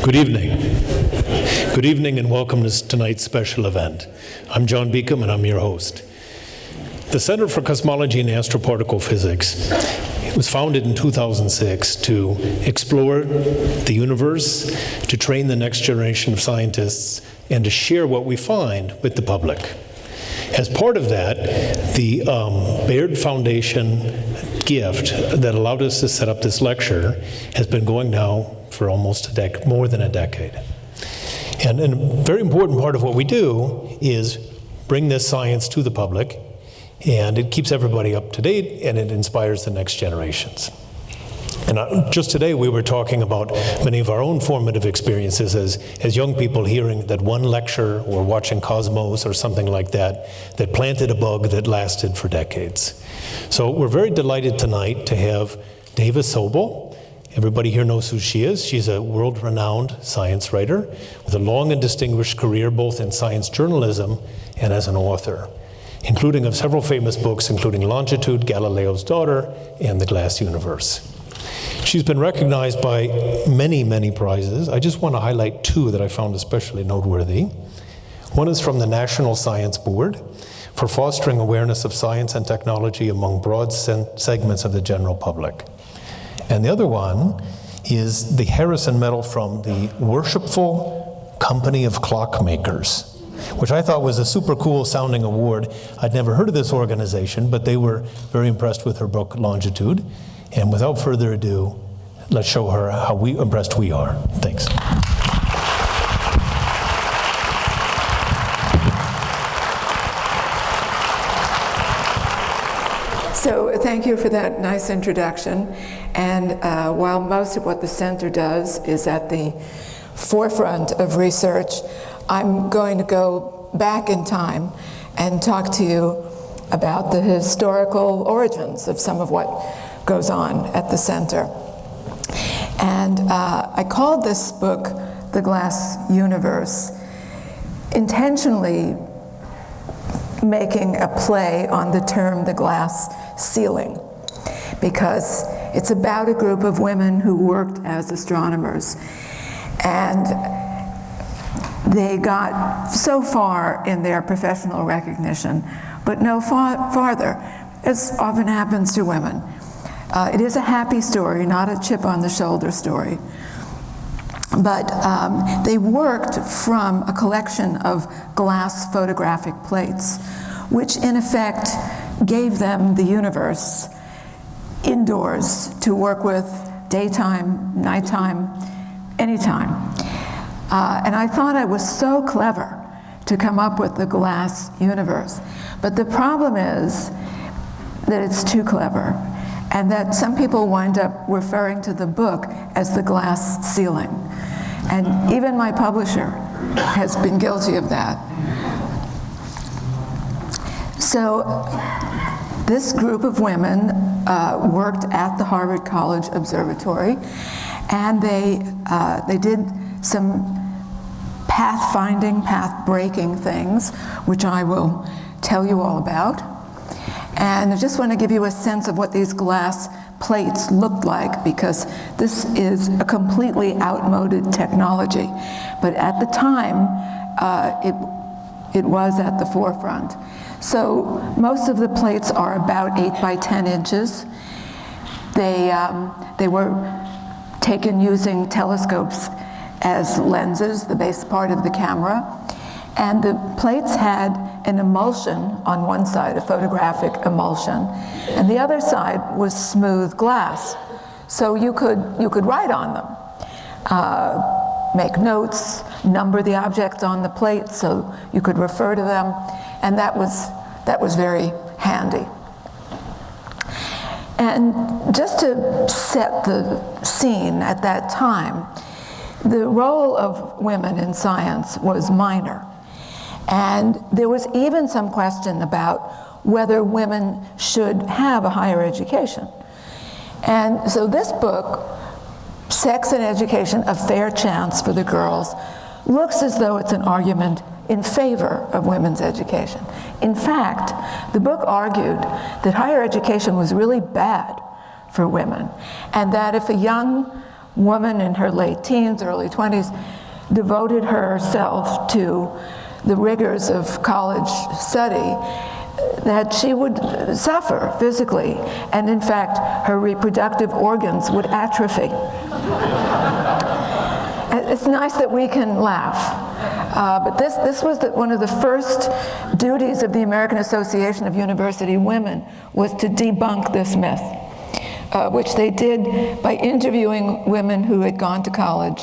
Good evening. Good evening and welcome to tonight's special event. I'm John Beacom and I'm your host. The Center for Cosmology and AstroParticle Physics was founded in 2006 to explore the universe, to train the next generation of scientists, and to share what we find with the public. As part of that, the Biard Foundation gift that allowed us to set up this lecture has been going now for almost more than a decade. And a very important part of what we do is bring this science to the public, and it keeps everybody up to date, and it inspires the next generations. And just today we were talking about many of our own formative experiences as young people, hearing that one lecture or watching Cosmos or something like that planted a bug that lasted for decades. So we're very delighted tonight to have Dava Sobel. Everybody here knows who she is. She's a world-renowned science writer with a long and distinguished career both in science journalism and as an author, including of several famous books, including Longitude, Galileo's Daughter, and The Glass Universe. She's been recognized by many, many prizes. I just want to highlight two that I found especially noteworthy. One is from the National Science Board for fostering awareness of science and technology among broad segments of the general public. And the other one is the Harrison Medal from the Worshipful Company of Clockmakers, which I thought was a super cool sounding award. I'd never heard of this organization, but they were very impressed with her book, Longitude. And without further ado, let's show her how impressed we are. Thanks. So thank you for that nice introduction. And while most of what the center does is at the forefront of research, I'm going to go back in time and talk to you about the historical origins of some of what goes on at the center. And I called this book The Glass Universe, intentionally making a play on the term the glass ceiling, because it's about a group of women who worked as astronomers. And they got so far in their professional recognition, but no farther, as often happens to women. It is a happy story, not a chip on the shoulder story. But they worked from a collection of glass photographic plates, which in effect gave them the universe indoors to work with, daytime, nighttime, anytime. And I thought I was so clever to come up with the glass universe. But the problem is that it's too clever, and that some people wind up referring to the book as the glass ceiling. And even my publisher has been guilty of that. So this group of women worked at the Harvard College Observatory, and they did some path-finding, path-breaking things, which I will tell you all about. And I just want to give you a sense of what these glass plates looked like, because this is a completely outmoded technology. But at the time, it was at the forefront. So most of the plates are about 8 by 10 inches. They were taken using telescopes as lenses, the base part of the camera. And the plates had an emulsion on one side, a photographic emulsion, and the other side was smooth glass. So you could write on them, make notes, number the objects on the plate so you could refer to them, and that was very handy. And just to set the scene at that time, the role of women in science was minor. And there was even some question about whether women should have a higher education. And so this book, Sex and Education, A Fair Chance for the Girls, looks as though it's an argument in favor of women's education. In fact, the book argued that higher education was really bad for women, and that if a young woman in her late teens, early 20s, devoted herself to the rigors of college study, that she would suffer physically, and in fact, her reproductive organs would atrophy. It's nice that we can laugh. But this was one of the first duties of the American Association of University Women, was to debunk this myth, which they did by interviewing women who had gone to college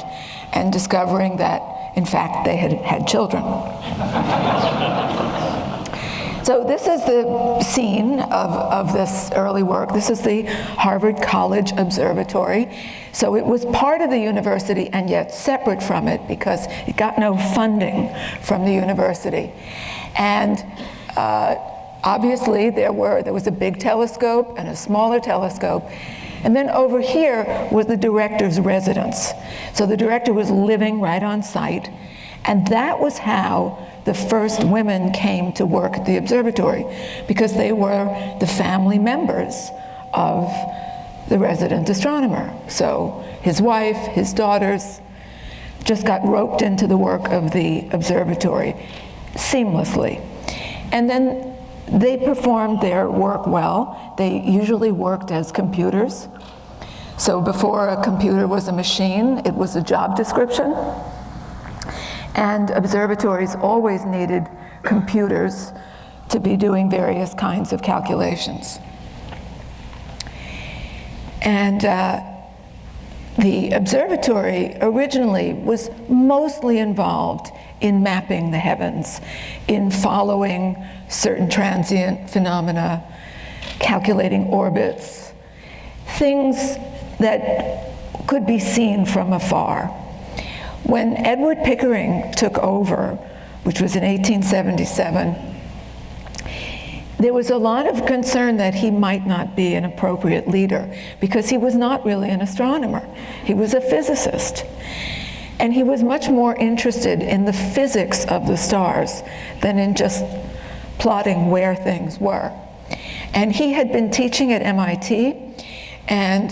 and discovering that, in fact, they had had children. So this is the scene of this early work. This is the Harvard College Observatory. So it was part of the university and yet separate from it because it got no funding from the university. And obviously there was a big telescope and a smaller telescope. And then over here was the director's residence. So the director was living right on site. And that was how the first women came to work at the observatory, because they were the family members of the resident astronomer. So his wife, his daughters, just got roped into the work of the observatory seamlessly. And then they performed their work well. They usually worked as computers. So before a computer was a machine, it was a job description. And observatories always needed computers to be doing various kinds of calculations. And the observatory originally was mostly involved in mapping the heavens, in following certain transient phenomena, calculating orbits, things that could be seen from afar. When Edward Pickering took over, which was in 1877, there was a lot of concern that he might not be an appropriate leader because he was not really an astronomer. He was a physicist. And he was much more interested in the physics of the stars than in just plotting where things were. And he had been teaching at MIT and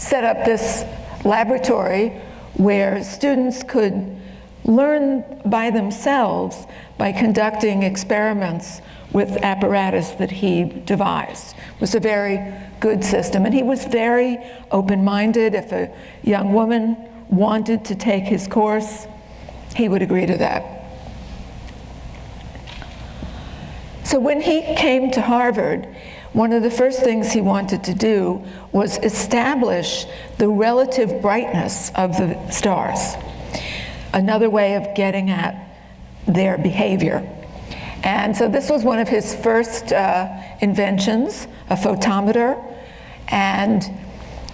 set up this laboratory where students could learn by themselves by conducting experiments with apparatus that he devised. It was a very good system. And he was very open-minded. If a young woman wanted to take his course, he would agree to that. So when he came to Harvard, one of the first things he wanted to do was establish the relative brightness of the stars, another way of getting at their behavior. And so this was one of his first inventions, a photometer, and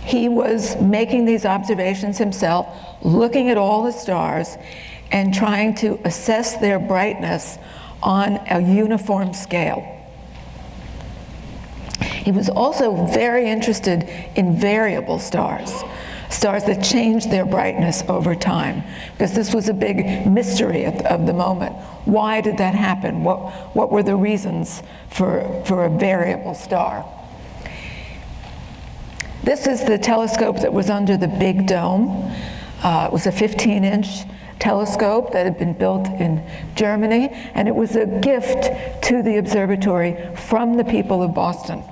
he was making these observations himself, looking at all the stars and trying to assess their brightness on a uniform scale. He was also very interested in variable stars, stars that changed their brightness over time, because this was a big mystery of the moment. Why did that happen? What were the reasons for a variable star? This is the telescope that was under the big dome. It was a 15-inch telescope that had been built in Germany, and it was a gift to the observatory from the people of Boston.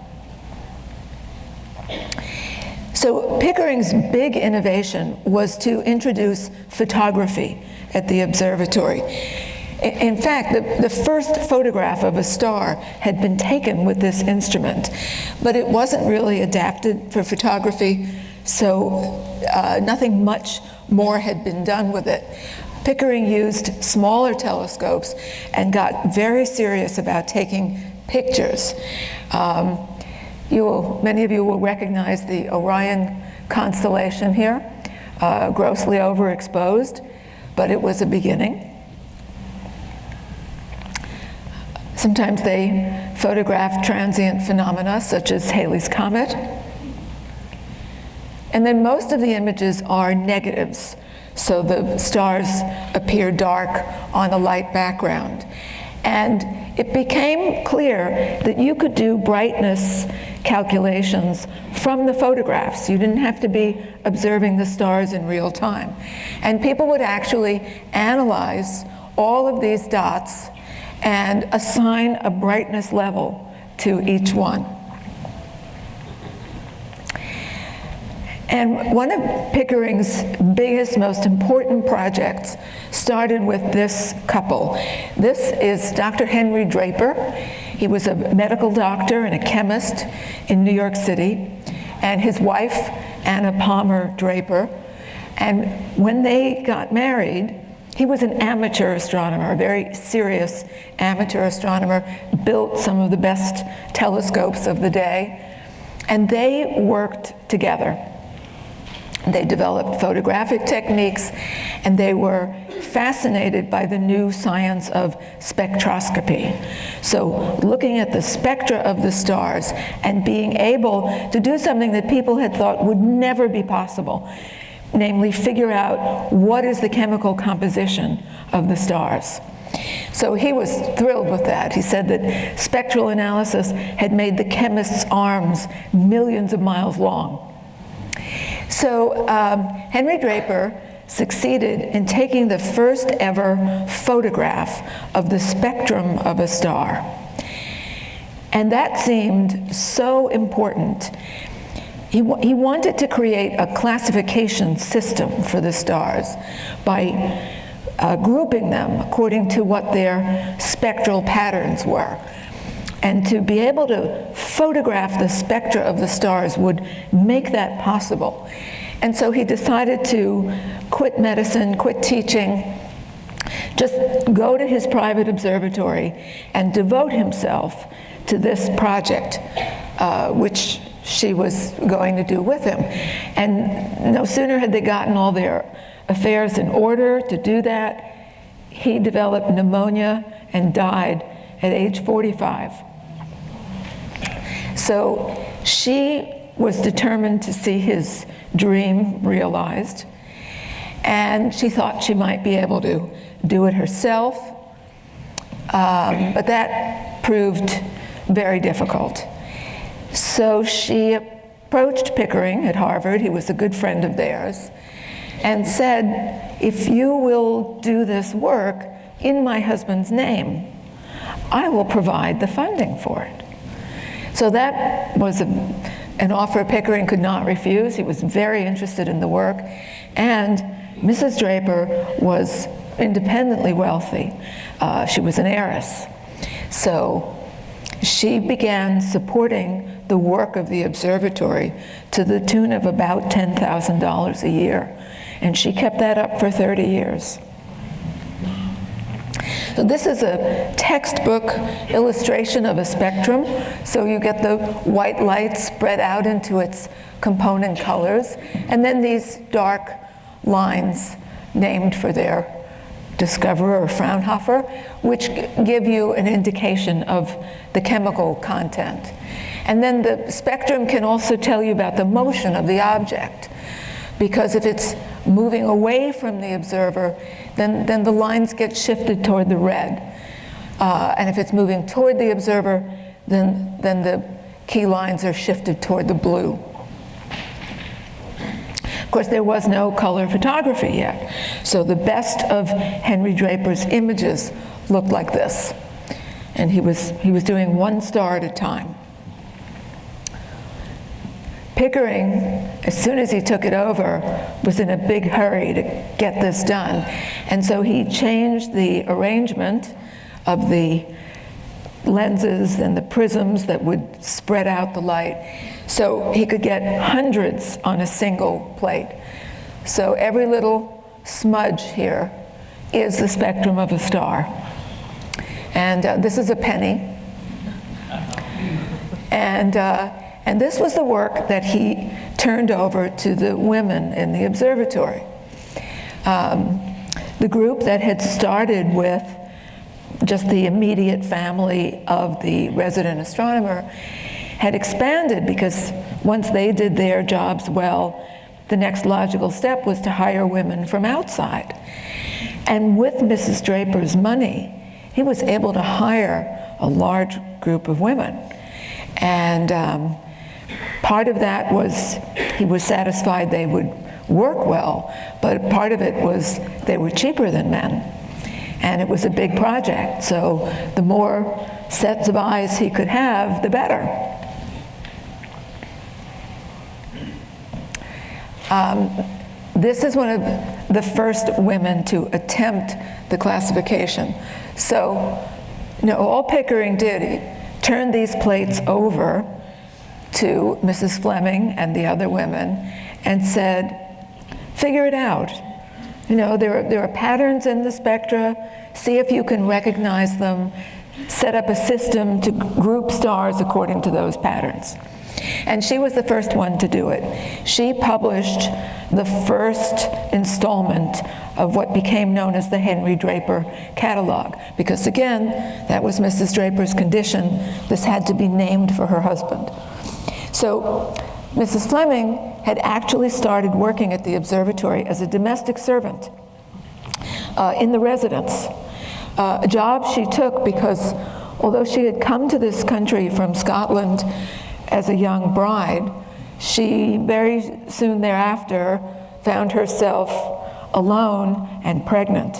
So Pickering's big innovation was to introduce photography at the observatory. In fact, the first photograph of a star had been taken with this instrument, but it wasn't really adapted for photography, so nothing much more had been done with it. Pickering used smaller telescopes and got very serious about taking pictures. Many of you will recognize the Orion constellation here, grossly overexposed, but it was a beginning. Sometimes they photograph transient phenomena, such as Halley's Comet. And then most of the images are negatives, so the stars appear dark on a light background. And it became clear that you could do brightness calculations from the photographs. You didn't have to be observing the stars in real time. And people would actually analyze all of these dots and assign a brightness level to each one. And one of Pickering's biggest, most important projects started with this couple. This is Dr. Henry Draper. He was a medical doctor and a chemist in New York City, and his wife, Anna Palmer Draper. And when they got married, he was an amateur astronomer, a very serious amateur astronomer, built some of the best telescopes of the day, and they worked together. They developed photographic techniques, and they were fascinated by the new science of spectroscopy. So looking at the spectra of the stars and being able to do something that people had thought would never be possible, namely figure out what is the chemical composition of the stars. So he was thrilled with that. He said that spectral analysis had made the chemist's arms millions of miles long. So Henry Draper succeeded in taking the first ever photograph of the spectrum of a star. And that seemed so important. He wanted to create a classification system for the stars by grouping them according to what their spectral patterns were. And to be able to photograph the spectra of the stars would make that possible. And so he decided to quit medicine, quit teaching, just go to his private observatory and devote himself to this project, which she was going to do with him. And no sooner had they gotten all their affairs in order to do that, he developed pneumonia and died at age 45. So she was determined to see his dream realized, and she thought she might be able to do it herself, but that proved very difficult. So she approached Pickering at Harvard, he was a good friend of theirs, and said, if you will do this work in my husband's name, I will provide the funding for it. So that was an offer Pickering could not refuse. He was very interested in the work, and Mrs. Draper was independently wealthy. She was an heiress. So she began supporting the work of the observatory to the tune of about $10,000 a year. And she kept that up for 30 years. So this is a textbook illustration of a spectrum. So you get the white light spread out into its component colors, and then these dark lines named for their discoverer or Fraunhofer, which give you an indication of the chemical content. And then the spectrum can also tell you about the motion of the object, because if it's moving away from the observer, then the lines get shifted toward the red. And if it's moving toward the observer, then the key lines are shifted toward the blue. Of course, there was no color photography yet. So the best of Henry Draper's images looked like this. And he was doing one star at a time. Pickering, as soon as he took it over, was in a big hurry to get this done. And so he changed the arrangement of the lenses and the prisms that would spread out the light, so he could get hundreds on a single plate. So every little smudge here is the spectrum of a star. And this is a penny. And this was the work that he turned over to the women in the observatory. The group that had started with just the immediate family of the resident astronomer had expanded, because once they did their jobs well, the next logical step was to hire women from outside. And with Mrs. Draper's money, he was able to hire a large group of women. And part of that was he was satisfied they would work well, but part of it was they were cheaper than men. And it was a big project, so the more sets of eyes he could have, the better. This is one of the first women to attempt the classification. So, all Pickering did, he turned these plates over to Mrs. Fleming and the other women and said, figure it out. There are patterns in the spectra, see if you can recognize them, set up a system to group stars according to those patterns. And she was the first one to do it. She published the first installment of what became known as the Henry Draper catalog, because again, that was Mrs. Draper's condition. This had to be named for her husband. So Mrs. Fleming had actually started working at the observatory as a domestic servant in the residence, a job she took because although she had come to this country from Scotland as a young bride, she very soon thereafter found herself alone and pregnant,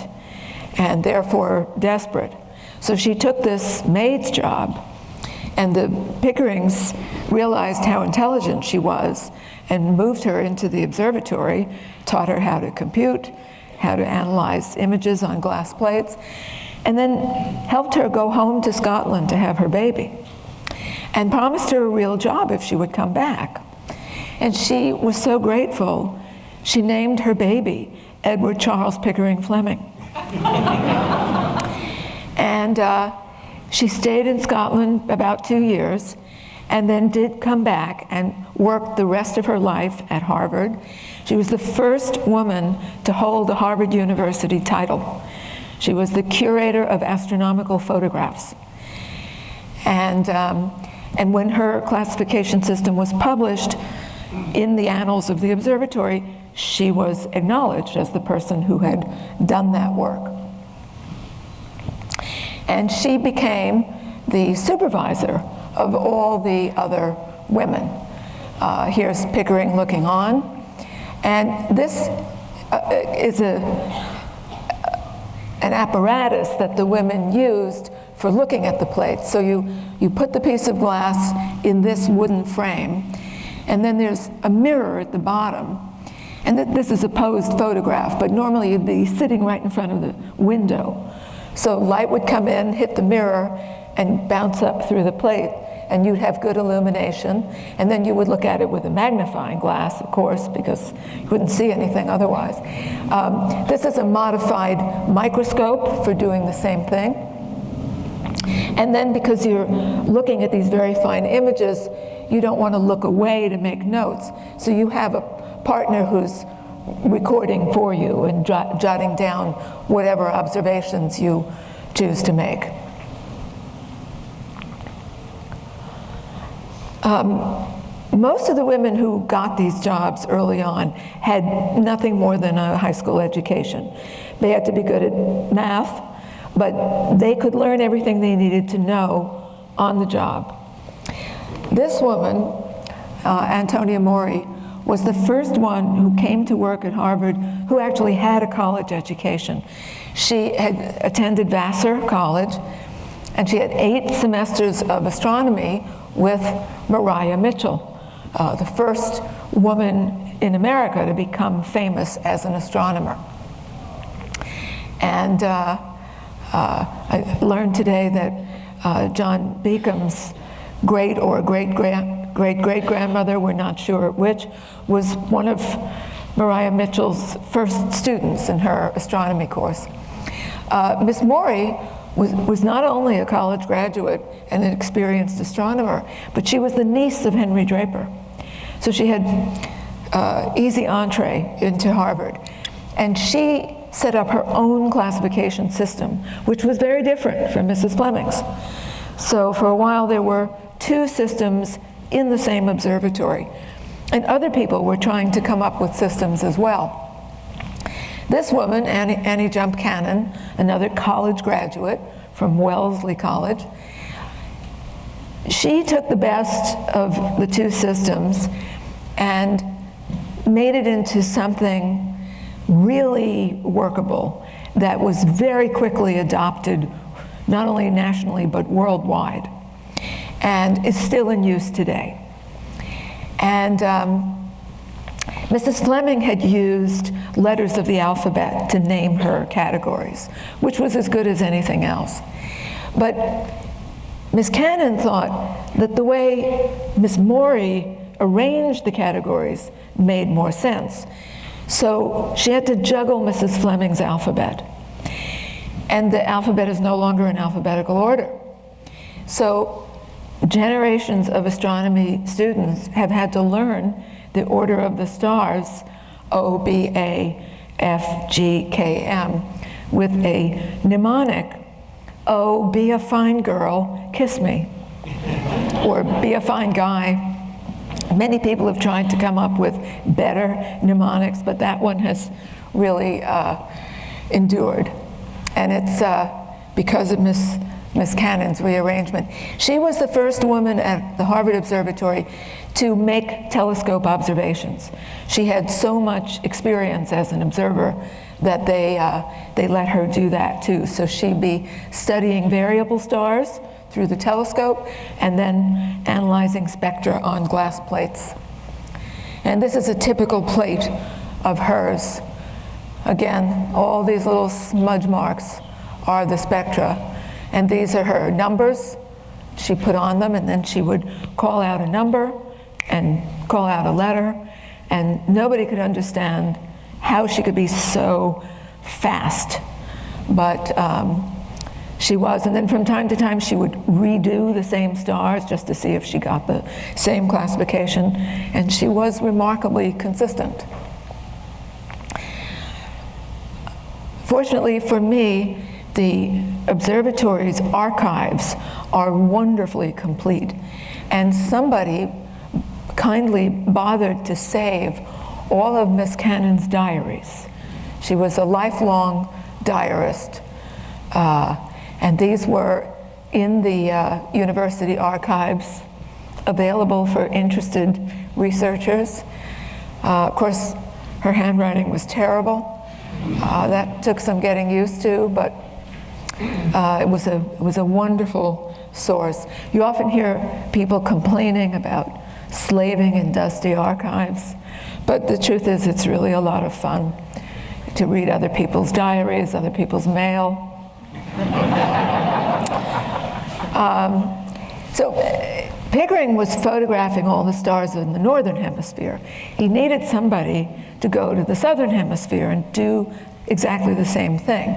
and therefore desperate. So she took this maid's job, and the Pickerings realized how intelligent she was and moved her into the observatory, taught her how to compute, how to analyze images on glass plates, and then helped her go home to Scotland to have her baby, and promised her a real job if she would come back. And she was so grateful, she named her baby Edward Charles Pickering Fleming. And she stayed in Scotland about 2 years, and then did come back and worked the rest of her life at Harvard. She was the first woman to hold a Harvard University title. She was the curator of astronomical photographs. And when her classification system was published in the annals of the observatory, she was acknowledged as the person who had done that work. And she became the supervisor of all the other women. Here's Pickering looking on. And this is an apparatus that the women used for looking at the plates. So you put the piece of glass in this wooden frame, and then there's a mirror at the bottom. And this is a posed photograph, but normally you'd be sitting right in front of the window. So light would come in, hit the mirror, and bounce up through the plate, and you'd have good illumination. And then you would look at it with a magnifying glass, of course, because you couldn't see anything otherwise. This is a modified microscope for doing the same thing. And then because you're looking at these very fine images, you don't want to look away to make notes. So you have a partner who's recording for you and jotting down whatever observations you choose to make. Most of the women who got these jobs early on had nothing more than a high school education. They had to be good at math, but they could learn everything they needed to know on the job. This woman, Antonia Mori, was the first one who came to work at Harvard who actually had a college education. She had attended Vassar College, and she had 8 semesters of astronomy with Maria Mitchell, the first woman in America to become famous as an astronomer. And I learned today that John Beacon's great or great-great-grandmother, we're not sure which, was one of Maria Mitchell's first students in her astronomy course. Miss Mori was not only a college graduate and an experienced astronomer, but she was the niece of Henry Draper. So she had easy entree into Harvard. And she set up her own classification system, which was very different from Mrs. Fleming's. So for a while there were 2 systems in the same observatory. And other people were trying to come up with systems as well. This woman, Annie Jump Cannon, another college graduate from Wellesley College, she took the best of the two systems and made it into something really workable that was very quickly adopted, not only nationally, but worldwide, and is still in use today. And Mrs. Fleming had used letters of the alphabet to name her categories, which was as good as anything else. But Ms. Cannon thought that the way Ms. Morey arranged the categories made more sense. So she had to juggle Mrs. Fleming's alphabet. And the alphabet is no longer in alphabetical order. So generations of astronomy students have had to learn the order of the stars, O, B, A, F, G, K, M, with a mnemonic, oh, be a fine girl, kiss me, or be a fine guy. Many people have tried to come up with better mnemonics, but that one has really endured. And it's because of Miss Cannon's rearrangement. She was the first woman at the Harvard Observatory to make telescope observations. She had so much experience as an observer that they let her do that too. So she'd be studying variable stars through the telescope and then analyzing spectra on glass plates. And this is a typical plate of hers. Again, all these little smudge marks are the spectra. And these are her numbers she put on them, and then she would call out a number and call out a letter, and nobody could understand how she could be so fast. But she was, and then from time to time she would redo the same stars just to see if she got the same classification, and she was remarkably consistent. Fortunately for me, the observatory's archives are wonderfully complete, and somebody kindly bothered to save all of Miss Cannon's diaries. She was a lifelong diarist, and these were in the university archives, available for interested researchers. Of course, her handwriting was terrible. That took some getting used to, but it was a wonderful source. You often hear people complaining about slaving in dusty archives, but the truth is it's really a lot of fun to read other people's diaries, other people's mail. So Pickering was photographing all the stars in the northern hemisphere. He needed somebody to go to the southern hemisphere and do exactly the same thing,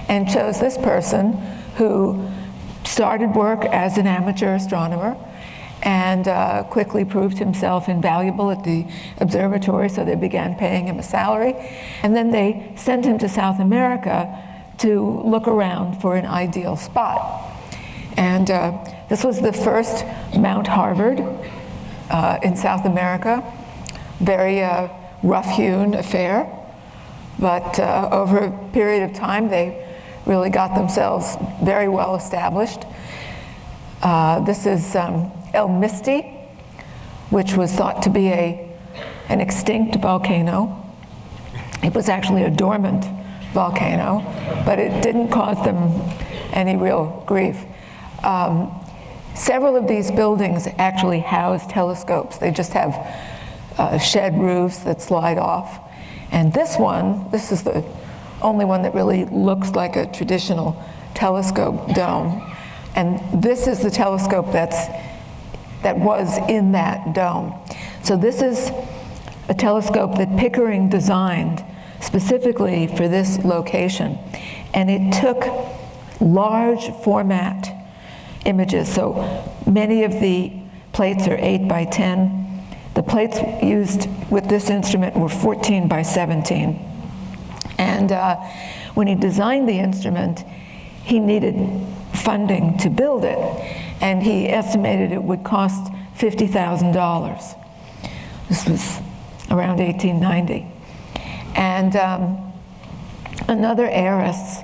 and chose this person who started work as an amateur astronomer and quickly proved himself invaluable at the observatory, so they began paying him a salary. And then they sent him to South America to look around for an ideal spot. And this was the first Mount Harvard in South America. Very rough-hewn affair, but over a period of time they really got themselves very well established. This is El Misti, which was thought to be an extinct volcano. It was actually a dormant volcano, but it didn't cause them any real grief. Several of these buildings actually house telescopes. They just have shed roofs that slide off. And this is the only one that really looks like a traditional telescope dome. And this is the telescope that was in that dome. So this is a telescope that Pickering designed specifically for this location. And it took large format images. So many of the plates are 8 by 10. The plates used with this instrument were 14 by 17. And when he designed the instrument, he needed funding to build it, and he estimated it would cost $50,000. This was around 1890. And another heiress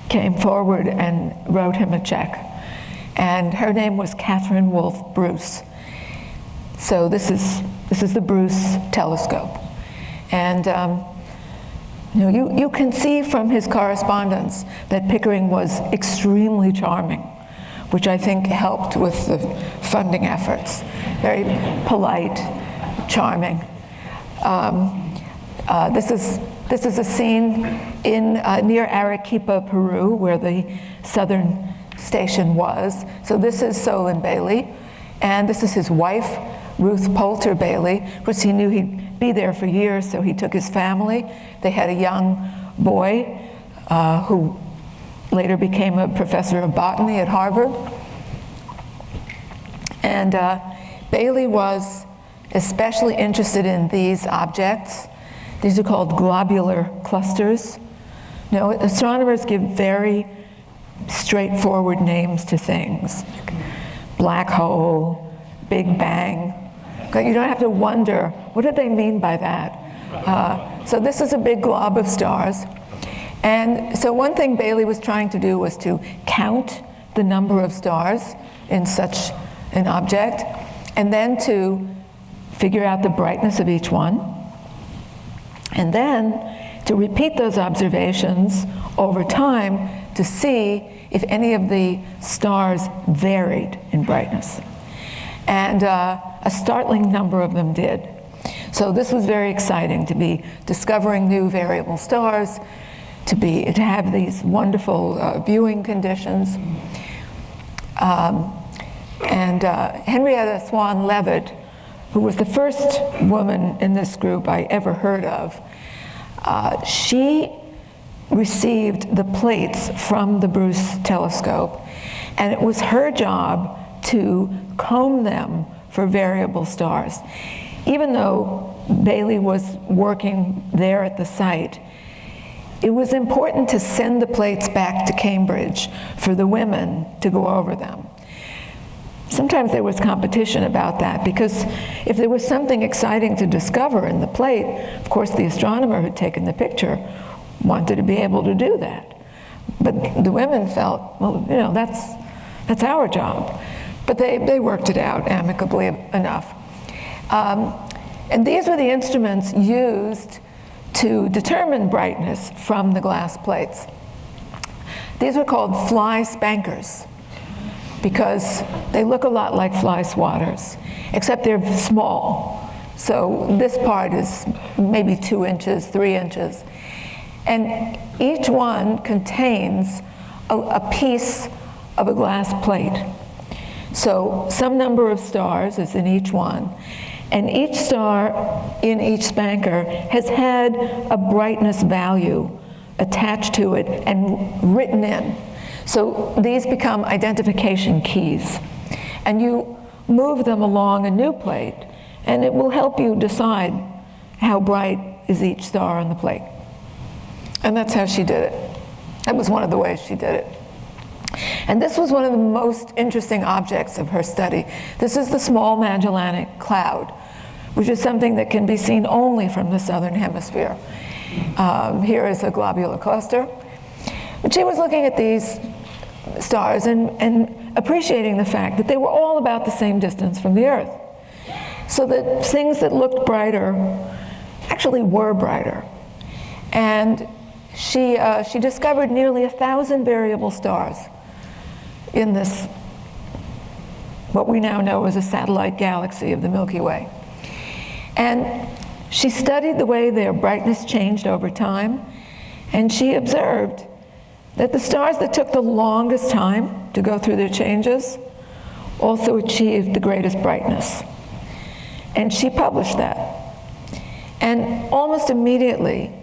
came forward and wrote him a check. and her name was Catherine Wolfe Bruce. So this is the Bruce telescope. And you can see from his correspondence that Pickering was extremely charming, which I think helped with the funding efforts. Very polite, charming. This is a scene in near Arequipa, Peru, where the southern station was. So this is Solon Bailey, and this is his wife, Ruth Poulter Bailey. Of course, he knew he'd be there for years, so he took his family. They had a young boy who later became a professor of botany at Harvard. And Bailey was especially interested in these objects. These are called globular clusters. Now, astronomers give very straightforward names to things. Black hole, Big Bang. You don't have to wonder, what did they mean by that? So this is a big glob of stars. And so one thing Bailey was trying to do was to count the number of stars in such an object, and then to figure out the brightness of each one, and then to repeat those observations over time to see if any of the stars varied in brightness. And a startling number of them did. So this was very exciting, to be discovering new variable stars, to have these wonderful viewing conditions. Henrietta Swan Leavitt, who was the first woman in this group I ever heard of, she received the plates from the Bruce telescope, and it was her job to comb them for variable stars. Even though Bailey was working there at the site, it was important to send the plates back to Cambridge for the women to go over them. Sometimes there was competition about that, because if there was something exciting to discover in the plate, of course the astronomer who'd taken the picture wanted to be able to do that. But the women felt, well, that's our job. But they worked it out amicably enough. And these were the instruments used to determine brightness from the glass plates. These were called fly spankers, because they look a lot like fly swatters, except they're small. So this part is maybe 2 inches, 3 inches. And each one contains a piece of a glass plate. So some number of stars is in each one. And each star in each spanker has had a brightness value attached to it and written in. So these become identification keys. And you move them along a new plate, and it will help you decide how bright is each star on the plate. And that's how she did it. That was one of the ways she did it. And this was one of the most interesting objects of her study. This is the small Magellanic Cloud, which is something that can be seen only from the southern hemisphere. Here is a globular cluster. But she was looking at these stars and appreciating the fact that they were all about the same distance from the Earth. So that things that looked brighter actually were brighter. And she discovered nearly 1,000 variable stars in this, what we now know as a satellite galaxy of the Milky Way. And she studied the way their brightness changed over time, and she observed that the stars that took the longest time to go through their changes also achieved the greatest brightness. And she published that. And almost immediately,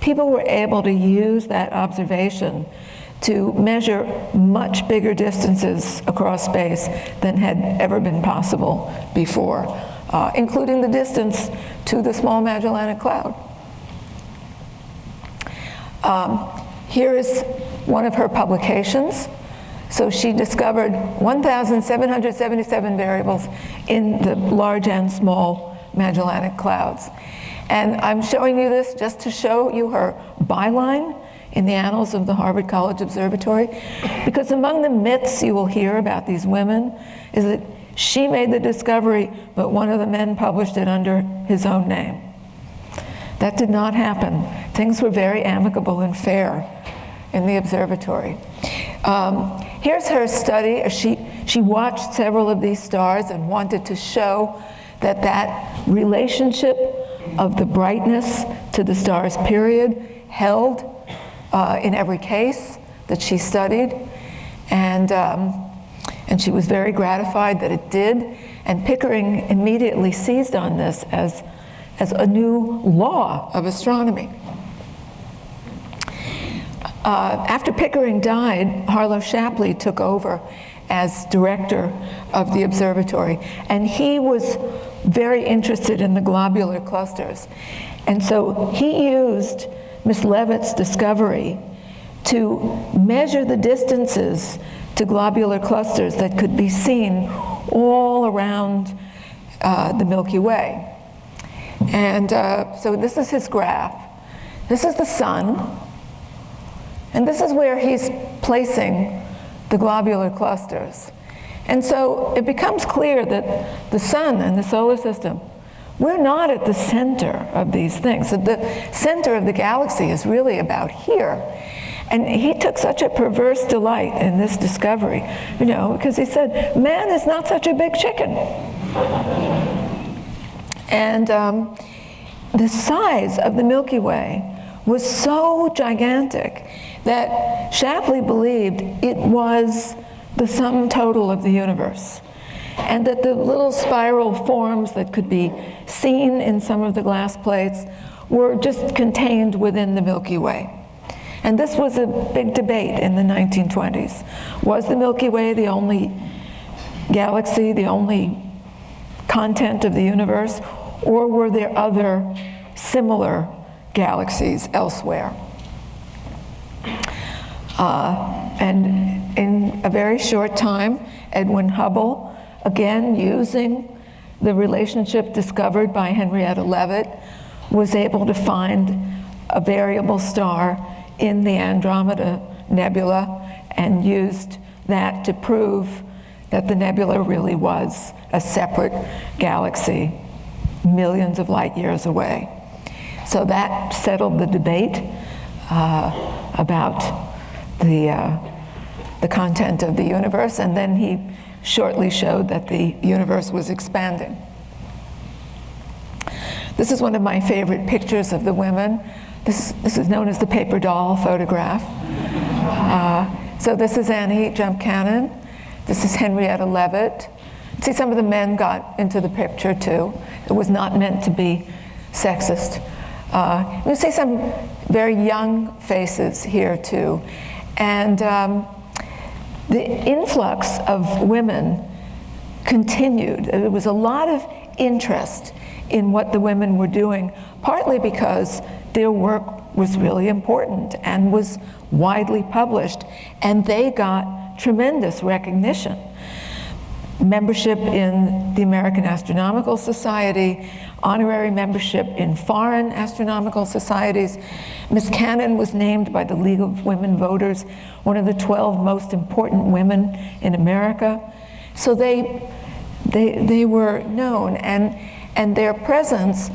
people were able to use that observation to measure much bigger distances across space than had ever been possible before, including the distance to the small Magellanic Cloud. Here is one of her publications. So she discovered 1,777 variables in the large and small Magellanic Clouds. And I'm showing you this just to show you her byline. in the annals of the Harvard College Observatory, because among the myths you will hear about these women is that she made the discovery, but one of the men published it under his own name. That did not happen. Things were very amicable and fair in the observatory. Here's her study. She watched several of these stars and wanted to show that that relationship of the brightness to the star's period held in every case that she studied. And she was very gratified that it did. And Pickering immediately seized on this as a new law of astronomy. After Pickering died, Harlow Shapley took over as director of the observatory, and he was very interested in the globular clusters. And so he used Miss Leavitt's discovery to measure the distances to globular clusters that could be seen all around the Milky Way. And so this is his graph. This is the sun. And this is where he's placing the globular clusters. And so it becomes clear that the sun and the solar system, we're not at the center of these things. The center of the galaxy is really about here. And he took such a perverse delight in this discovery, you know, because he said, man is not such a big chicken. And the size of the Milky Way was so gigantic that Shapley believed it was the sum total of the universe, and that the little spiral forms that could be seen in some of the glass plates were just contained within the Milky Way. And this was a big debate in the 1920s. Was the Milky Way the only galaxy, the only content of the universe, or were there other similar galaxies elsewhere? And in a very short time, Edwin Hubble, again using the relationship discovered by Henrietta Leavitt, was able to find a variable star in the Andromeda Nebula and used that to prove that the nebula really was a separate galaxy millions of light years away. So that settled the debate about the content of the universe, and then he shortly showed that the universe was expanding. This is one of my favorite pictures of the women. This is known as the paper doll photograph. So this is Annie Jump Cannon. This is Henrietta Leavitt. See, some of the men got into the picture too. It was not meant to be sexist. You see some very young faces here too. And the influx of women continued. There was a lot of interest in what the women were doing, partly because their work was really important and was widely published, and they got tremendous recognition. Membership in the American Astronomical Society, honorary membership in foreign astronomical societies. Miss Cannon was named by the League of Women Voters one of the 12 most important women in America. So they were known, and their presence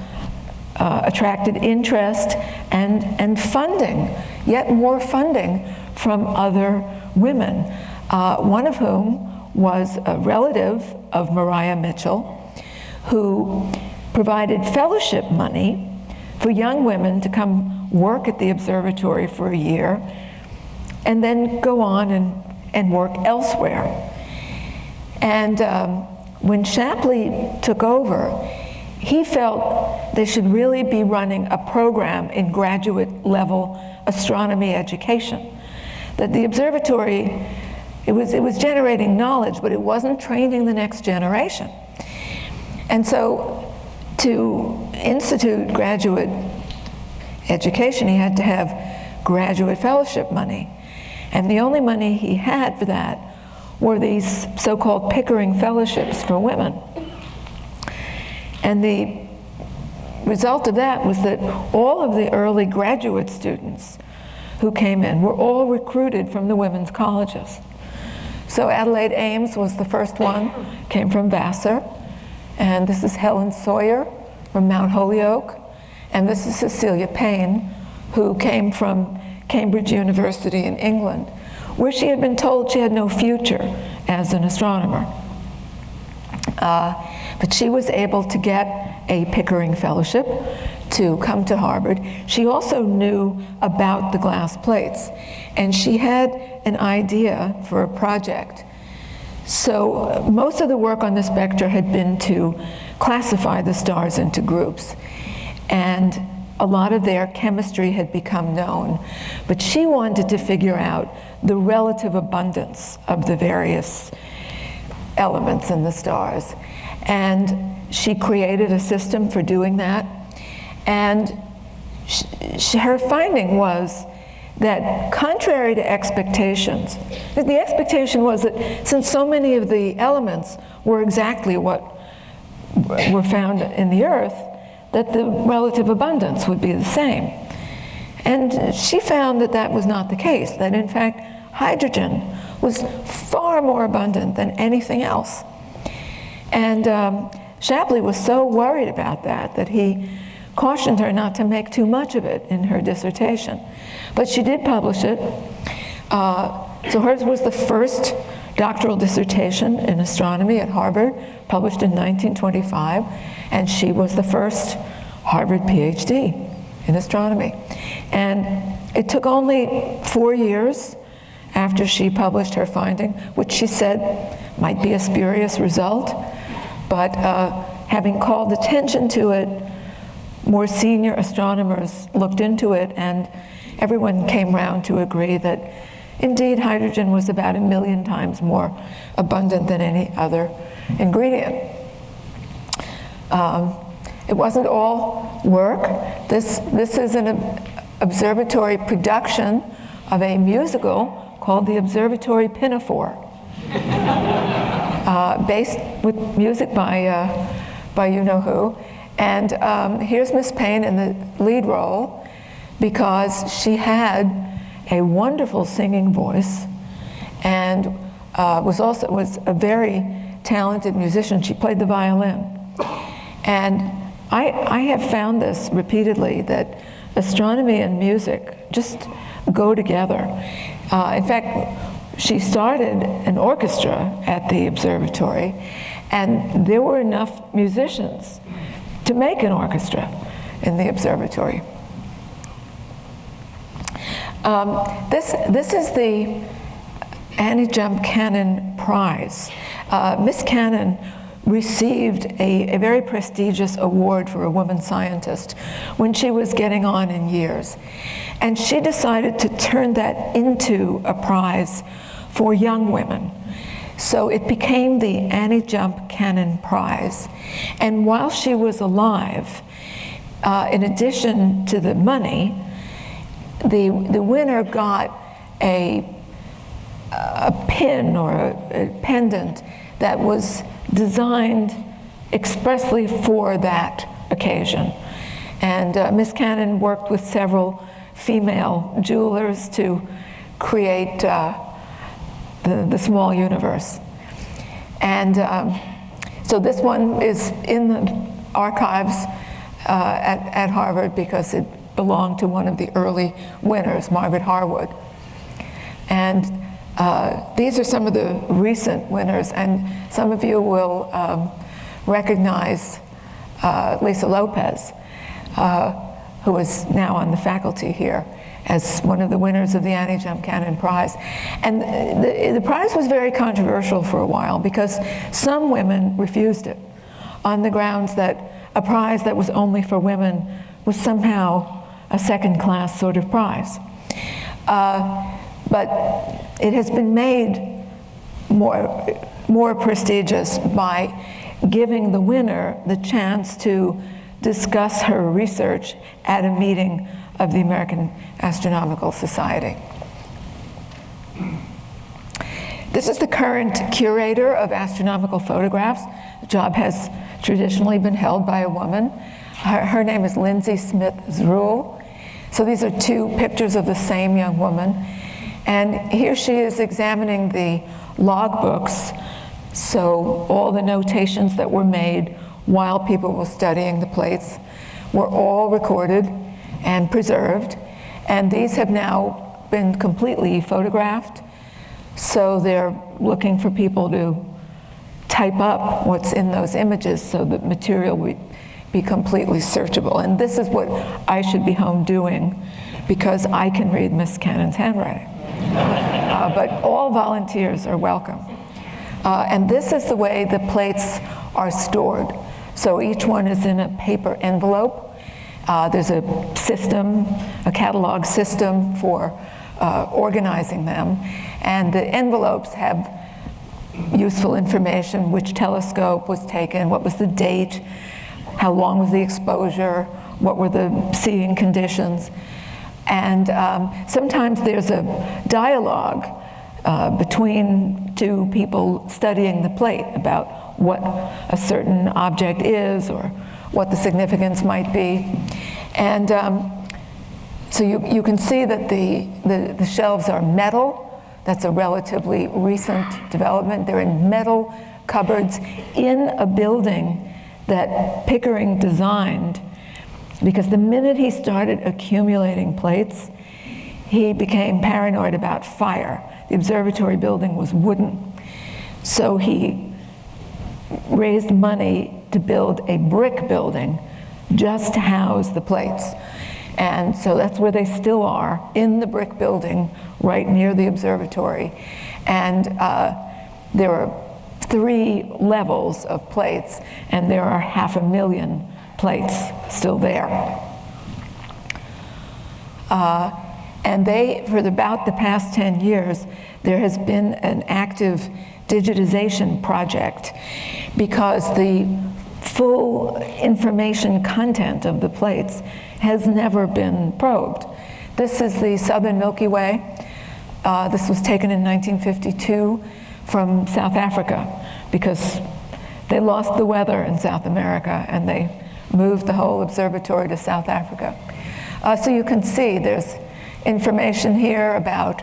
attracted interest and funding, yet more funding from other women, one of whom was a relative of Maria Mitchell, who provided fellowship money for young women to come work at the observatory for a year and then go on and work elsewhere. And when Shapley took over, he felt they should really be running a program in graduate level astronomy education. That the observatory, it was generating knowledge, but it wasn't training the next generation. And so to institute graduate education, he had to have graduate fellowship money. And the only money he had for that were these so-called Pickering fellowships for women. And the result of that was that all of the early graduate students who came in were all recruited from the women's colleges. So Adelaide Ames was the first one, came from Vassar. And this is Helen Sawyer from Mount Holyoke. And this is Cecilia Payne, who came from Cambridge University in England, where she had been told she had no future as an astronomer. But she was able to get a Pickering Fellowship to come to Harvard. She also knew about the glass plates, and she had an idea for a project. So most of the work on the spectra had been to classify the stars into groups, and a lot of their chemistry had become known, but she wanted to figure out the relative abundance of the various elements in the stars. And she created a system for doing that. And her finding was that, contrary to expectations, the expectation was that since so many of the elements were exactly what were found in the Earth, that the relative abundance would be the same. And she found that that was not the case, that in fact hydrogen was far more abundant than anything else. And Shapley was so worried about that that he cautioned her not to make too much of it in her dissertation. But she did publish it. So hers was the first doctoral dissertation in astronomy at Harvard, published in 1925, and she was the first Harvard PhD in astronomy. And it took only 4 years after she published her finding, which she said might be a spurious result, but having called attention to it, more senior astronomers looked into it, and everyone came round to agree that indeed hydrogen was about 1 million times more abundant than any other ingredient. It wasn't all work. This is an observatory production of a musical called the Observatory Pinafore, based with music by you-know-who. And here's Miss Payne in the lead role, because she had a wonderful singing voice and was a very talented musician. She played the violin. And I have found this repeatedly, that astronomy and music just go together. In fact, she started an orchestra at the observatory, and there were enough musicians to make an orchestra in the observatory. This is the Nhf Canada Prize. Miss Cannon received a very prestigious award for a woman scientist when she was getting on in years. And she decided to turn that into a prize for young women. So it became the Nhf Canada Prize. And while she was alive, in addition to the money, the winner got a pin or a pendant that was designed expressly for that occasion. And Miss Cannon worked with several female jewelers to create the small universe. And so this one is in the archives at Harvard because it belonged to one of the early winners, Margaret Harwood. And these are some of the recent winners, and some of you will recognize Lisa Lopez, who is now on the faculty here, as one of the winners of the Nhf Canada Prize. And the prize was very controversial for a while because some women refused it on the grounds that a prize that was only for women was somehow a second-class sort of prize. But it has been made more prestigious by giving the winner the chance to discuss her research at a meeting of the American Astronomical Society. This is the current curator of astronomical photographs. The job has traditionally been held by a woman. Her name is Lindsay Smith Zruel. So these are two pictures of the same young woman. And here she is examining the logbooks, so all the notations that were made while people were studying the plates were all recorded and preserved. And these have now been completely photographed. So they're looking for people to type up what's in those images so that material would be completely searchable. And this is what I should be home doing because I can read Miss Cannon's handwriting. But all volunteers are welcome. And this is the way the plates are stored. So each one is in a paper envelope. There's a system, a catalog system for organizing them. And the envelopes have useful information, which telescope was taken, what was the date, how long was the exposure, what were the seeing conditions. And sometimes there's a dialogue between two people studying the plate about what a certain object is or what the significance might be. And so you can see that the shelves are metal. That's a relatively recent development. They're in metal cupboards in a building that Pickering designed, because the minute he started accumulating plates, he became paranoid about fire. The observatory building was wooden. So he raised money to build a brick building just to house the plates. And so that's where they still are, in the brick building right near the observatory. And there are 3 levels of plates, and there are 500,000 plates still there. And for about the past 10 years, there has been an active digitization project because the full information content of the plates has never been probed. This is the southern Milky Way. This was taken in 1952 from South Africa because they lost the weather in South America and they moved the whole observatory to South Africa. So you can see there's information here about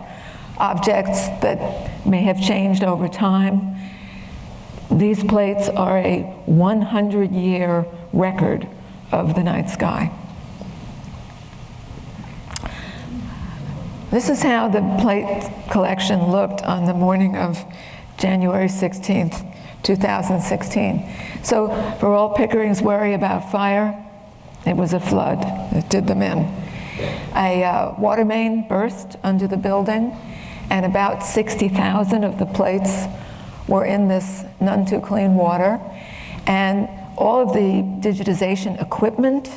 objects that may have changed over time. These plates are a 100-year record of the night sky. This is how the plate collection looked on the morning of January 16th, 2016. So for all Pickering's worry about fire, it was a flood that did them in. A water main burst under the building, and about 60,000 of the plates were in this none too clean water. And all of the digitization equipment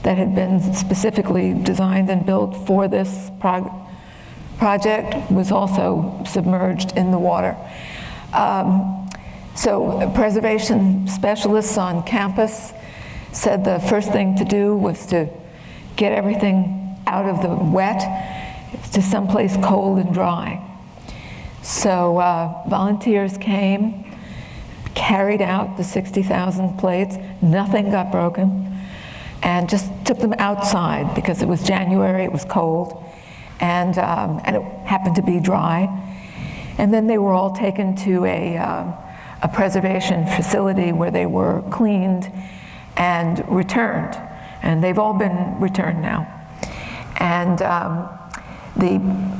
that had been specifically designed and built for this project was also submerged in the water. So preservation specialists on campus said the first thing to do was to get everything out of the wet to someplace cold and dry. So volunteers came, carried out the 60,000 plates, nothing got broken, and just took them outside because it was January, it was cold, and it happened to be dry. And then they were all taken to a preservation facility where they were cleaned and returned. And they've all been returned now. And the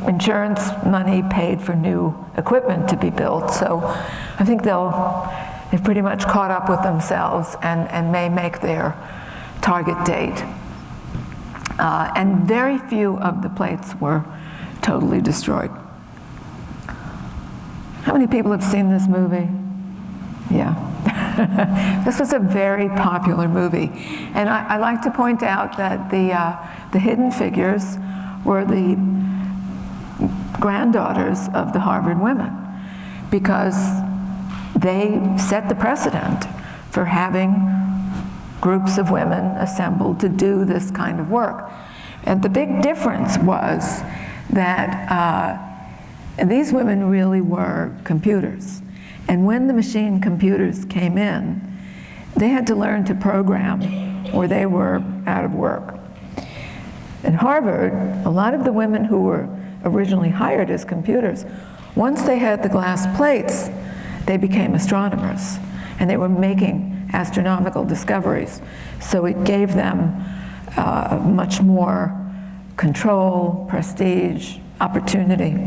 insurance money paid for new equipment to be built. So I think they've pretty much caught up with themselves and may make their target date. And very few of the plates were totally destroyed. How many people have seen this movie? Yeah. This was a very popular movie. And I like to point out that the hidden figures were the granddaughters of the Harvard women, because they set the precedent for having groups of women assembled to do this kind of work. And the big difference was that these women really were computers. And when the machine computers came in, they had to learn to program or they were out of work. At Harvard, a lot of the women who were originally hired as computers, once they had the glass plates, they became astronomers, and they were making astronomical discoveries. So it gave them much more control, prestige, opportunity.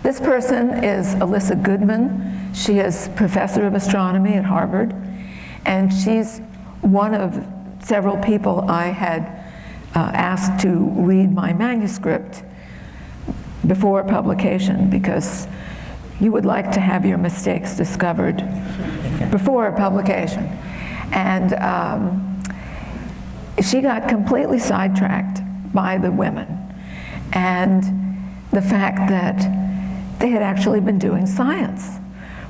This person is Alyssa Goodman. She is professor of astronomy at Harvard, and she's one of several people I had asked to read my manuscript before publication, because you would like to have your mistakes discovered before publication. And she got completely sidetracked by the women and the fact that they had actually been doing science,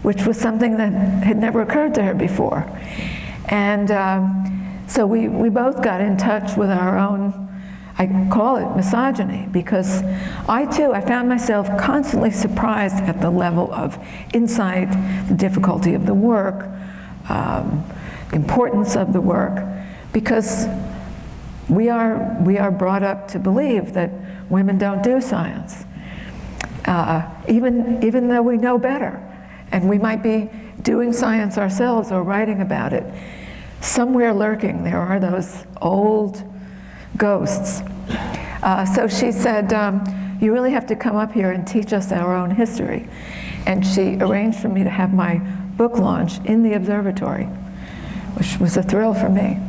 which was something that had never occurred to her before. And so we both got in touch with our own, I call it misogyny, because I found myself constantly surprised at the level of insight, the difficulty of the work, the importance of the work, because we are brought up to believe that women don't do science, even though we know better, and we might be doing science ourselves or writing about it. Somewhere lurking, there are those old ghosts. So she said, you really have to come up here and teach us our own history. And she arranged for me to have my book launch in the observatory, which was a thrill for me.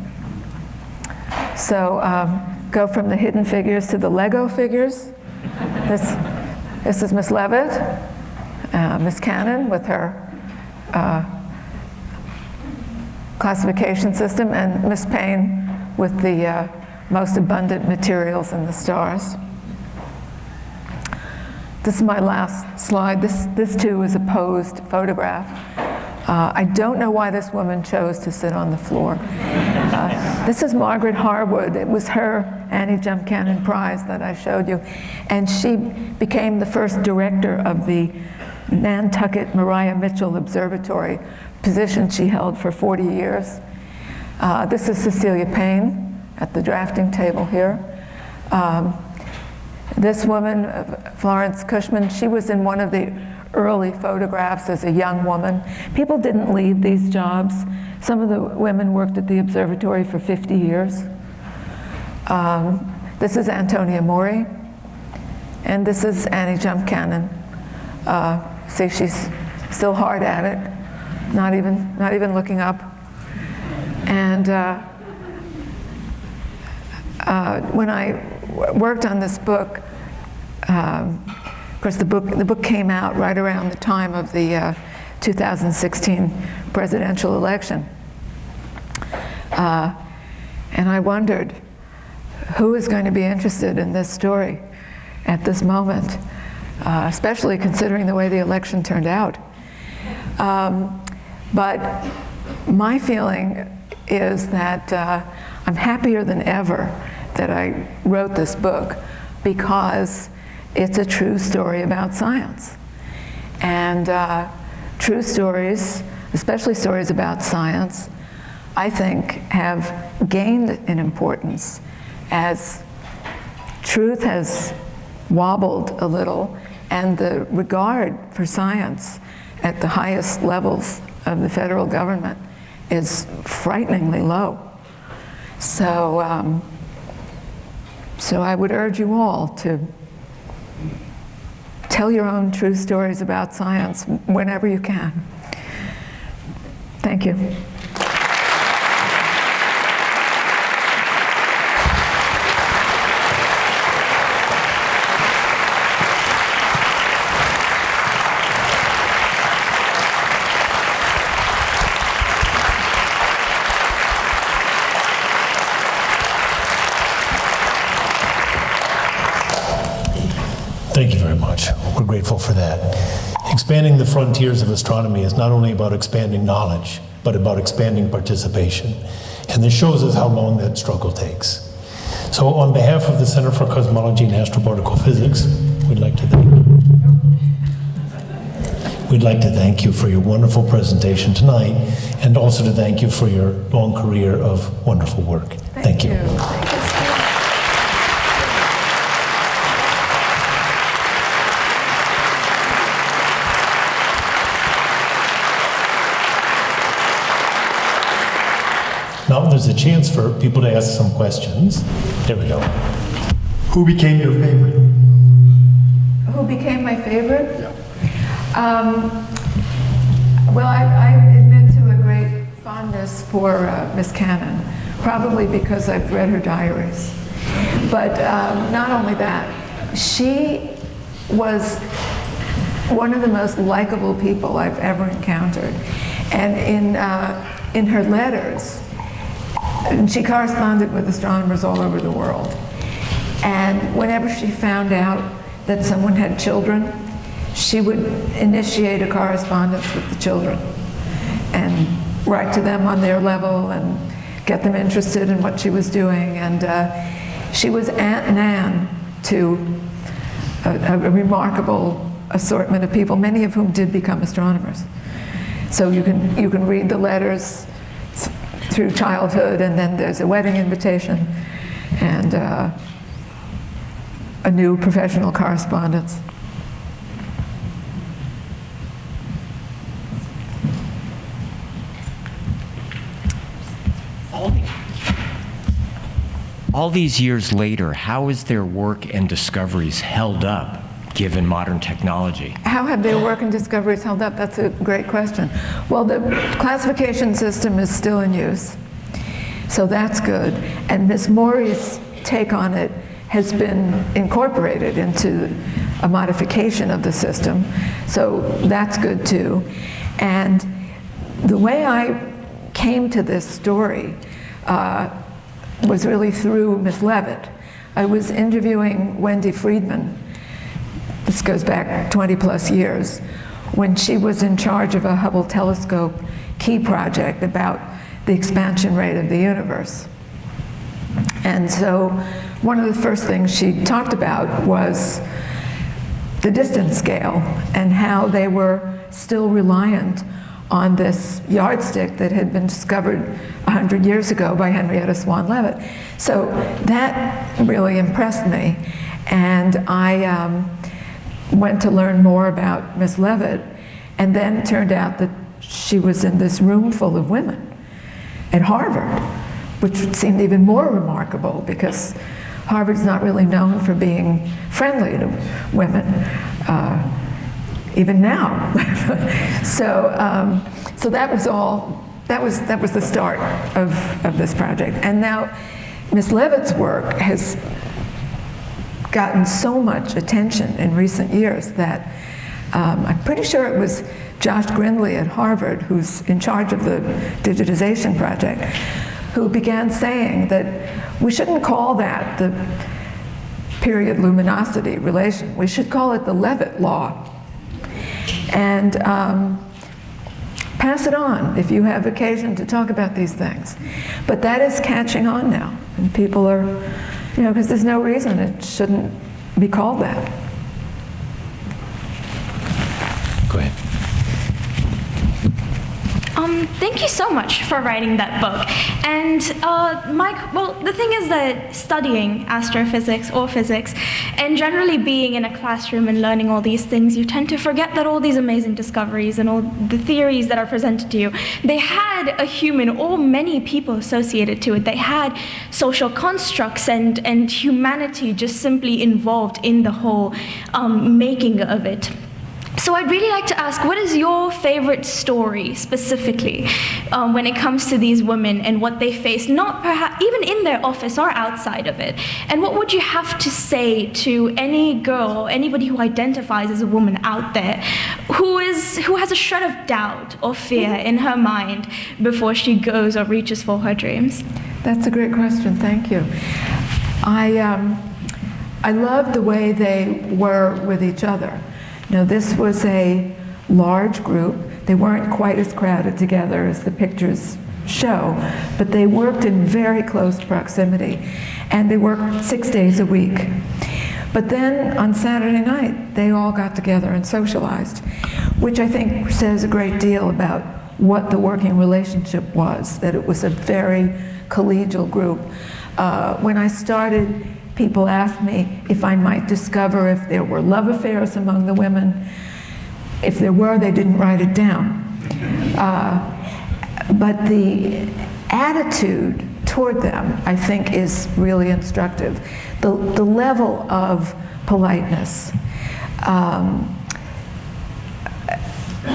So go from the hidden figures to the Lego figures. This is Miss Leavitt, Miss Cannon with her classification system, and Miss Payne with the most abundant materials in the stars. This is my last slide. This too is a posed photograph. I don't know why this woman chose to sit on the floor. This is Margaret Harwood. It was her Nhf Canada Prize that I showed you. And she became the first director of the Nantucket Maria Mitchell Observatory, position she held for 40 years. This is Cecilia Payne at the drafting table here. This woman, Florence Cushman, she was in one of the early photographs as a young woman. People didn't leave these jobs. Some of the women worked at the observatory for 50 years. This is Antonia Mori, and this is Nhf Canada. See, she's still hard at it, not even looking up. And when I worked on this book, of course, the book came out right around the time of the 2016 presidential election. And I wondered, who is going to be interested in this story at this moment, especially considering the way the election turned out. But my feeling is that I'm happier than ever that I wrote this book, because it's a true story about science. And true stories, especially stories about science, I think have gained in importance as truth has wobbled a little, and the regard for science at the highest levels of the federal government is frighteningly low. So, so I would urge you all to tell your own true stories about science whenever you can. Thank you. Thank you very much. We're grateful for that. Expanding the frontiers of astronomy is not only about expanding knowledge, but about expanding participation. And this shows us how long that struggle takes. So on behalf of the Center for Cosmology and Astroparticle Physics, we'd like to thank you for your wonderful presentation tonight, and also to thank you for your long career of wonderful work. Thank you. Thank you. now there's a chance for people to ask some questions. There we go. Who became your favorite? Who became my favorite? Well, I admit to a great fondness for Miss Cannon, probably because I've read her diaries. But not only that, she was one of the most likable people I've ever encountered. And in her letters, she corresponded with astronomers all over the world. And whenever she found out that someone had children, she would initiate a correspondence with the children and write to them on their level and get them interested in what she was doing. And she was Aunt Nan to a remarkable assortment of people, many of whom did become astronomers. So you can read the letters through childhood, and then there's a wedding invitation and a new professional correspondence. All these years later, how is their work and discoveries held up, given modern technology? How have their work and discoveries held up? That's a great question. Well, the classification system is still in use, so that's good. And Ms. Maury's take on it has been incorporated into a modification of the system, so that's good too. And the way I came to this story was really through Ms. Leavitt. I was interviewing Wendy Friedman, this goes back 20 plus years, when she was in charge of a Hubble telescope key project about the expansion rate of the universe. And so one of the first things she talked about was the distance scale and how they were still reliant on this yardstick that had been discovered 100 years ago by Henrietta Swan Leavitt. So that really impressed me. And I went to learn more about Miss Leavitt, and then it turned out that she was in this room full of women at Harvard, which seemed even more remarkable because Harvard's not really known for being friendly to women, even now. So that was all. That was the start of this project. And now, Miss Leavitt's work has gotten so much attention in recent years that I'm pretty sure it was Josh Grindley at Harvard, who's in charge of the digitization project, who began saying that we shouldn't call that the period luminosity relation. We should call it the Leavitt law. And pass it on if you have occasion to talk about these things. But that is catching on now, and people are, you know, because there's no reason it shouldn't be called that. Go ahead. Thank you so much for writing that book. And Mike, well, the thing is that studying astrophysics or physics and generally being in a classroom and learning all these things, you tend to forget that all these amazing discoveries and all the theories that are presented to you, they had a human or many people associated to it. They had social constructs and humanity just simply involved in the whole making of it. So I'd really like to ask, what is your favorite story specifically when it comes to these women and what they face, not perhaps even in their office or outside of it? And what would you have to say to any girl, anybody who identifies as a woman out there, who has a shred of doubt or fear in her mind before she goes or reaches for her dreams? That's a great question, thank you. I love the way they were with each other. Now, this was a large group. They weren't quite as crowded together as the pictures show, but they worked in very close proximity, and they worked 6 days a week. But then on Saturday night, they all got together and socialized, which I think says a great deal about what the working relationship was, that it was a very collegial group. When I started, people asked me if I might discover if there were love affairs among the women. If there were, they didn't write it down. But attitude toward them, I think, is really instructive. The level of politeness,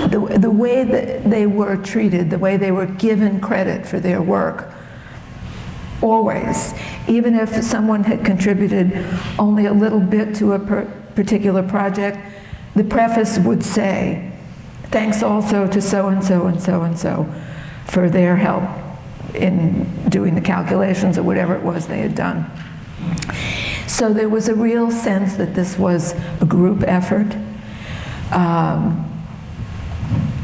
the way that they were treated, the way they were given credit for their work, always. Even if someone had contributed only a little bit to a particular project, the preface would say, thanks also to so-and-so and so-and-so for their help in doing the calculations or whatever it was they had done. So there was a real sense that this was a group effort,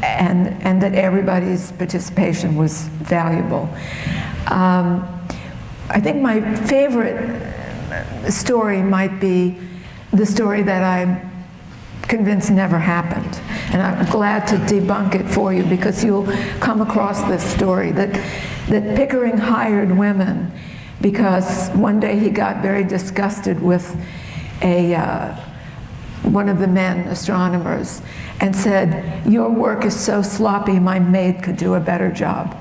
and that everybody's participation was valuable. I think my favorite story might be the story that I'm convinced never happened. And I'm glad to debunk it for you, because you'll come across this story that Pickering hired women because one day he got very disgusted with one of the men astronomers and said, "Your work is so sloppy, my maid could do a better job."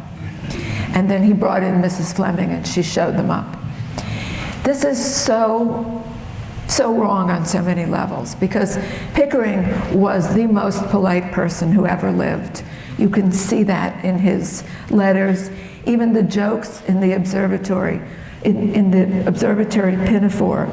And then he brought in Mrs. Fleming and she showed them up. This is so wrong on so many levels, because Pickering was the most polite person who ever lived. You can see that in his letters, even the jokes in the observatory, in the Observatory Pinafore.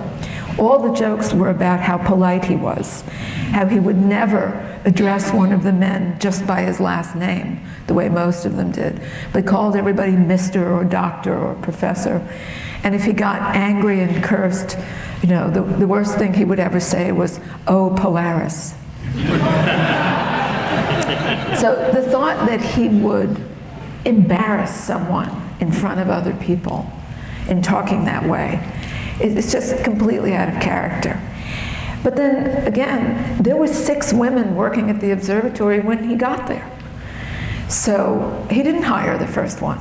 All the jokes were about how polite he was, how he would never address one of the men just by his last name, the way most of them did, but called everybody Mr. or Doctor or Professor. And if he got angry and cursed, you know, the worst thing he would ever say was, "Oh, Polaris." So the thought that he would embarrass someone in front of other people in talking that way, it's just completely out of character. But then again, there were 6 women working at the observatory when he got there. So he didn't hire the first one.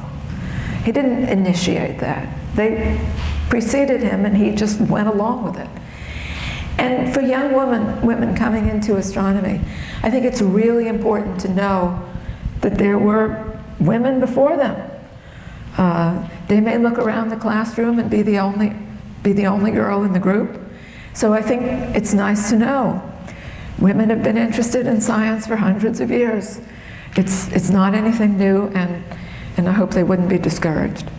He didn't initiate that. They preceded him and he just went along with it. And for young women coming into astronomy, I think it's really important to know that there were women before them. They may look around the classroom and be the only girl in the group. So I think it's nice to know women have been interested in science for hundreds of years. It's not anything new, and I hope they wouldn't be discouraged.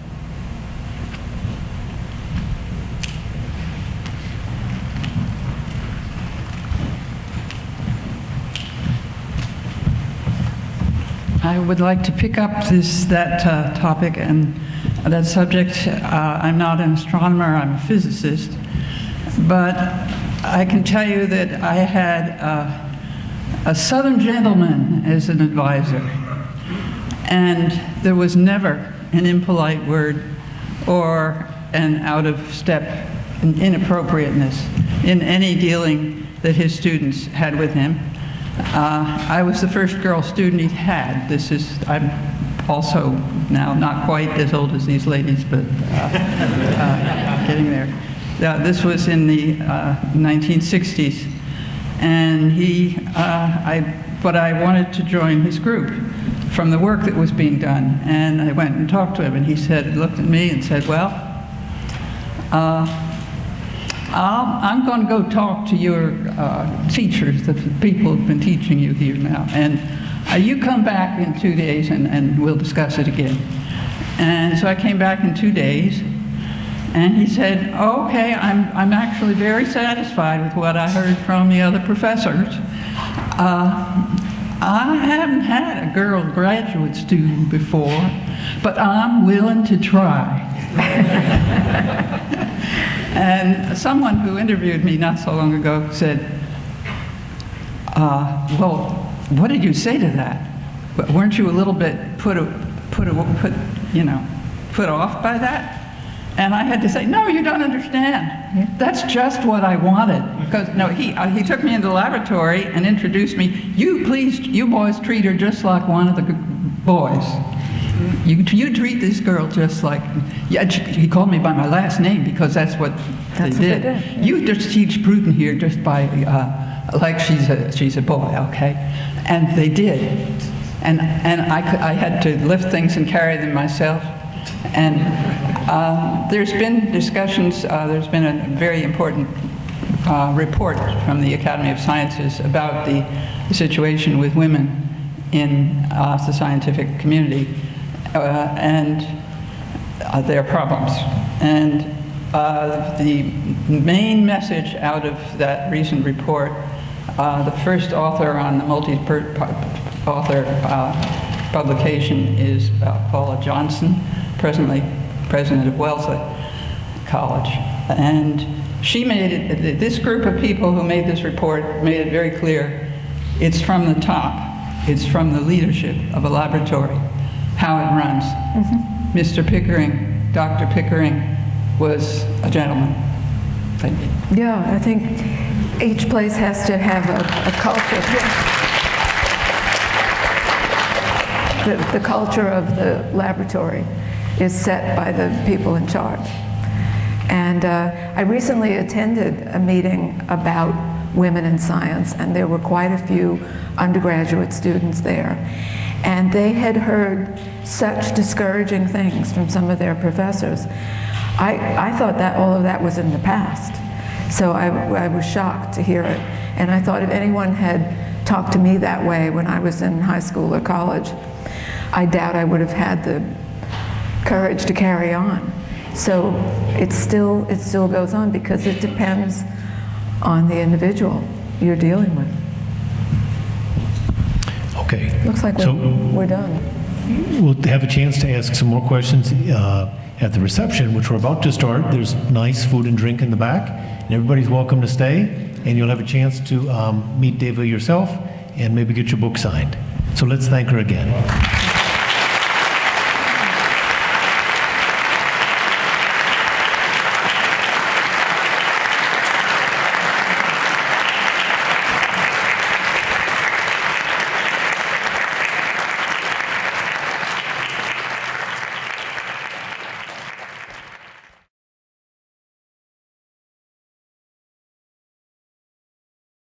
I would like to pick up that topic and that subject. I'm not an astronomer, I'm a physicist, but I can tell you that I had a Southern gentleman as an advisor, and there was never an impolite word or an out of step, an inappropriateness in any dealing that his students had with him. I was the first girl student he had. I'm also now not quite as old as these ladies, but getting there. This was in the 1960s, and but I wanted to join his group from the work that was being done, and I went and talked to him, and he looked at me and said, "Well, I'm going to go talk to your teachers, the people who've been teaching you here now, and you come back in 2 days and we'll discuss it again." And so I came back in 2 days, and he said, "Okay, I'm actually very satisfied with what I heard from the other professors. I haven't had a girl graduate student before, but I'm willing to try." And someone who interviewed me not so long ago said, "Well, what did you say to that? Weren't you a little bit put off by that?" And I had to say, "No, you don't understand. That's just what I wanted." Because no, he took me into the laboratory and introduced me. You boys treat her just like one of the boys. You treat this girl just like, he called me by my last name because that's what they did. Yeah. You just teach Bruton here just by, like she's a boy, okay? And they did. And I had to lift things and carry them myself. And there's been discussions, there's been a very important report from the Academy of Sciences about the situation with women in the scientific community and their problems. And the main message out of that recent report, the first author on the multi-author publication is Paula Johnson, presently president of Wellesley College. And she made it, this group of people who made this report made it very clear, it's from the top, it's from the leadership of a laboratory, how it runs. Mr. Pickering, Dr. Pickering was a gentleman. Thank you. Yeah, I think each place has to have a culture. The culture of the laboratory is set by the people in charge. And I recently attended a meeting about women in science, and there were quite a few undergraduate students there. And they had heard such discouraging things from some of their professors. I thought that all of that was in the past. So I was shocked to hear it. And I thought if anyone had talked to me that way when I was in high school or college, I doubt I would have had the courage to carry on. So it still goes on because it depends on the individual you're dealing with. Okay. Looks like we're done. We'll have a chance to ask some more questions at the reception, which we're about to start. There's nice food and drink in the back, and everybody's welcome to stay, and you'll have a chance to meet Dava yourself and maybe get your book signed. So let's thank her again.